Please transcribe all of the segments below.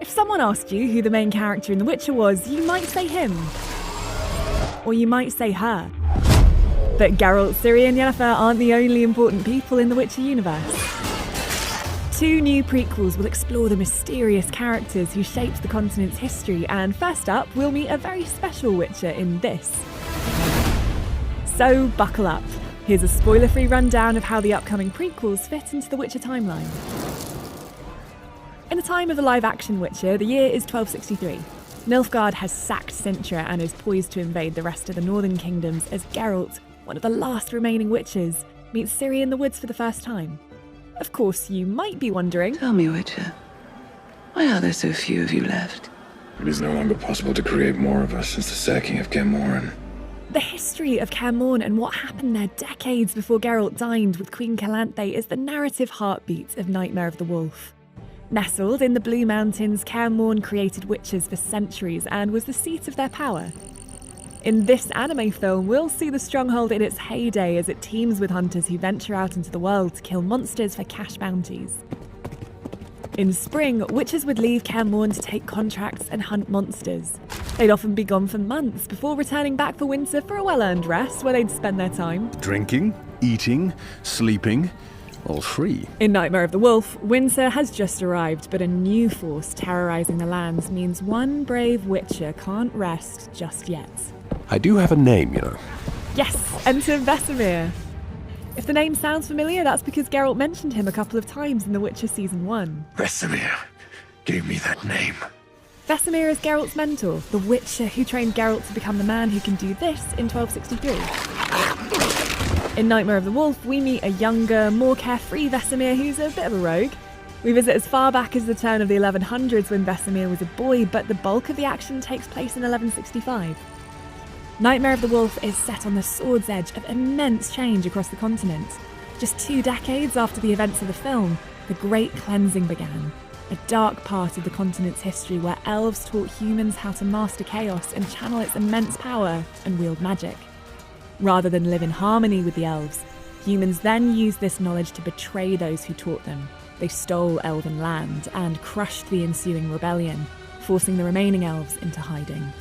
If someone asked you who the main character in The Witcher was, you might say him. Or you might say her. But Geralt, Ciri and Yennefer aren't the only important people in the Witcher universe. 2 new prequels will explore the mysterious characters who shaped the continent's history, and first up, we'll meet a very special Witcher in this. So buckle up. Here's a spoiler-free rundown of how the upcoming prequels fit into the Witcher timeline. In the time of the live-action Witcher, the year is 1263. Nilfgaard has sacked Sintra and is poised to invade the rest of the northern kingdoms as Geralt, one of the last remaining Witchers, meets Ciri in the woods for the first time. Of course, you might be wondering... Tell me, Witcher, why are there so few of you left? It is no longer possible to create more of us since the sacking of Kaer. The history of Kaer and what happened there decades before Geralt dined with Queen Calanthe is the narrative heartbeat of Nightmare of the Wolf. Nestled in the Blue Mountains, Kaer created witches for centuries and was the seat of their power. In this anime film, we'll see the stronghold in its heyday as it teams with hunters who venture out into the world to kill monsters for cash bounties. In spring, witches would leave Kaer to take contracts and hunt monsters. They'd often be gone for months before returning back for winter for a well-earned rest where they'd spend their time. Drinking, eating, sleeping, all free. In Nightmare of the Wolf, winter has just arrived, but a new force terrorising the lands means one brave witcher can't rest just yet. I do have a name, you know. Yes, enter Vesemir. If the name sounds familiar, that's because Geralt mentioned him a couple of times in The Witcher Season 1. Vesemir gave me that name. Vesemir is Geralt's mentor, the Witcher who trained Geralt to become the man who can do this in 1263. In Nightmare of the Wolf, we meet a younger, more carefree Vesemir who's a bit of a rogue. We visit as far back as the turn of the 1100s when Vesemir was a boy, but the bulk of the action takes place in 1165. Nightmare of the Wolf is set on the sword's edge of immense change across the continent. Just 2 decades after the events of the film, the Great Cleansing began, a dark part of the continent's history where elves taught humans how to master chaos and channel its immense power and wield magic. Rather than live in harmony with the elves, humans then used this knowledge to betray those who taught them. They stole elven land and crushed the ensuing rebellion, forcing the remaining elves into hiding.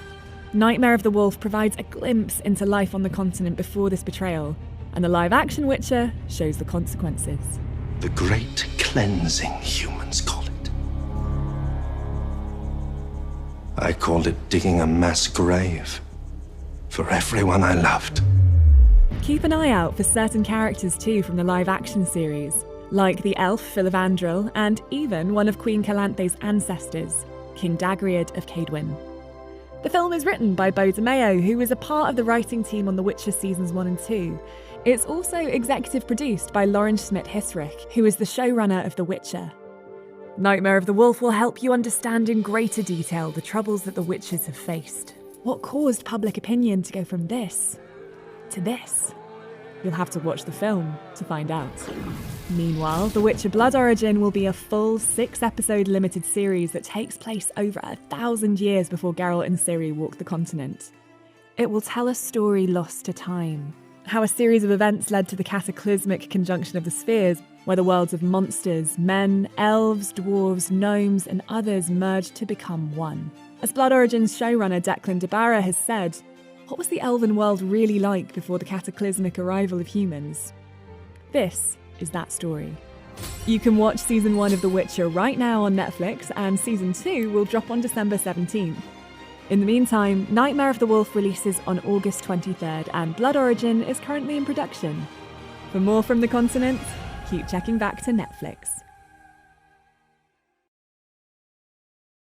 Nightmare of the Wolf provides a glimpse into life on the continent before this betrayal, and the live-action Witcher shows the consequences. The Great Cleansing, humans call it. I called it digging a mass grave for everyone I loved. Keep an eye out for certain characters too from the live-action series, like the elf Filavandrel and even one of Queen Calanthe's ancestors, King Dagriad of Cadwyn. The film is written by Bodnia, who was a part of the writing team on The Witcher Seasons 1 and 2. It's also executive produced by Lauren Schmidt-Hissrich, who is the showrunner of The Witcher. Nightmare of the Wolf will help you understand in greater detail the troubles that the Witchers have faced. What caused public opinion to go from this to this? You'll have to watch the film to find out. Meanwhile, The Witcher Blood Origin will be a full 6-episode limited series that takes place over 1,000 years before Geralt and Ciri walk the continent. It will tell a story lost to time, how a series of events led to the cataclysmic conjunction of the spheres, where the worlds of monsters, men, elves, dwarves, gnomes, and others merged to become one. As Blood Origin's showrunner Declan DeBarra has said, what was the elven world really like before the cataclysmic arrival of humans? This is that story. You can watch Season 1 of The Witcher right now on Netflix, and Season 2 will drop on December 17th. In the meantime, Nightmare of the Wolf releases on August 23rd, and Blood Origin is currently in production. For more from the continent, keep checking back to Netflix.